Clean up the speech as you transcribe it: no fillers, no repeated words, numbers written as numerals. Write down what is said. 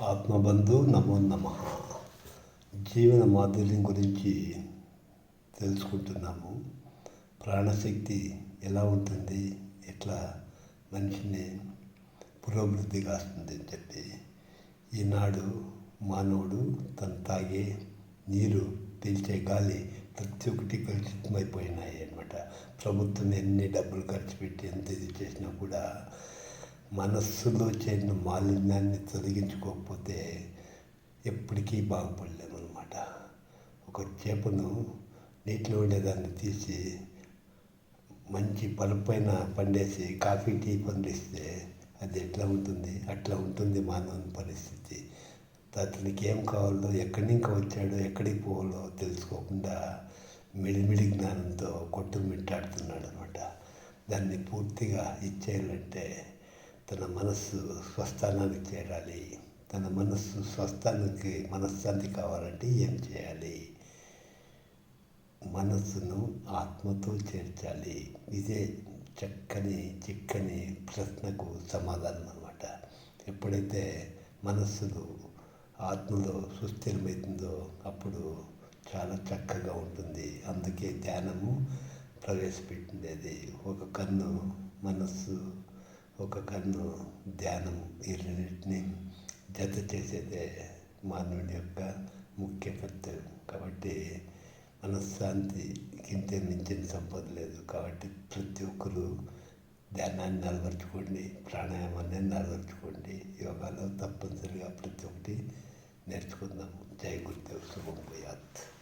ఆత్మబంధు నమో నమః. జీవన మాధుర్యం గురించి తెలుసుకుంటున్నాము. ప్రాణశక్తి ఎలా ఉంటుంది, ఎట్లా మనిషిని పురోభివృద్ధి కాస్తుంది అని చెప్పి ఈనాడు మానవుడు తను తాగే నీరు, పీల్చే గాలి ప్రతి ఒక్కటి కలుషితమైపోయినాయి అన్నమాట. ప్రభుత్వం ఎన్ని డబ్బులు ఖర్చు పెట్టి ఎంత ఇది చేసినా కూడా మనస్సులో చేరిన మాలిన్యాన్ని తొలగించుకోకపోతే ఎప్పటికీ బాగుపడలేమన్నమాట. ఒక చేపను నీటిలో ఉండేదాన్ని తీసి మంచి పలుపైన పండేసి కాఫీ టీ పండిస్తే అది ఎట్లా ఉంటుంది, అట్లా ఉంటుంది మానవుని పరిస్థితి. అతనికి ఏం కావాలో, ఎక్కడి నుంచి వచ్చాడో, ఎక్కడికి పోవాలో తెలుసుకోకుండా మిడిమిడి జ్ఞానంతో కొట్టుమిట్టాడుతున్నాడు అనమాట. దాన్ని పూర్తిగా ఇచ్చేయాలంటే తన మనస్సు స్వస్థానానికి చేరాలి. తన మనస్సు స్వస్థానానికి మనశ్శాంతి కావాలంటే ఏం చేయాలి? మనస్సును ఆత్మతో చేర్చాలి. ఇదే చిక్కని ప్రశ్నకు సమాధానం అన్నమాట. ఎప్పుడైతే మనస్సులో ఆత్మలో సుస్థిరమవుతుందో అప్పుడు చాలా చక్కగా ఉంటుంది. అందుకే ధ్యానము ప్రవేశపెట్టింది. అది ఒక కన్ను మనస్సు, ఒక కన్ను ధ్యానం, ఈ రెండింటిని జత చేసేదే మానవుని యొక్క ముఖ్య కర్తవ్యం. కాబట్టి మనశ్శాంతికి మించిన సంపద లేదు. కాబట్టి ప్రతి ఒక్కరూ ధ్యానాన్ని అలవర్చుకోండి, ప్రాణాయామాన్ని అలవర్చుకోండి. యోగాలో తప్పనిసరిగా ప్రతి ఒక్కటి నేర్చుకుందాము. జై గురుదేవ్. శుభం భూయాత్.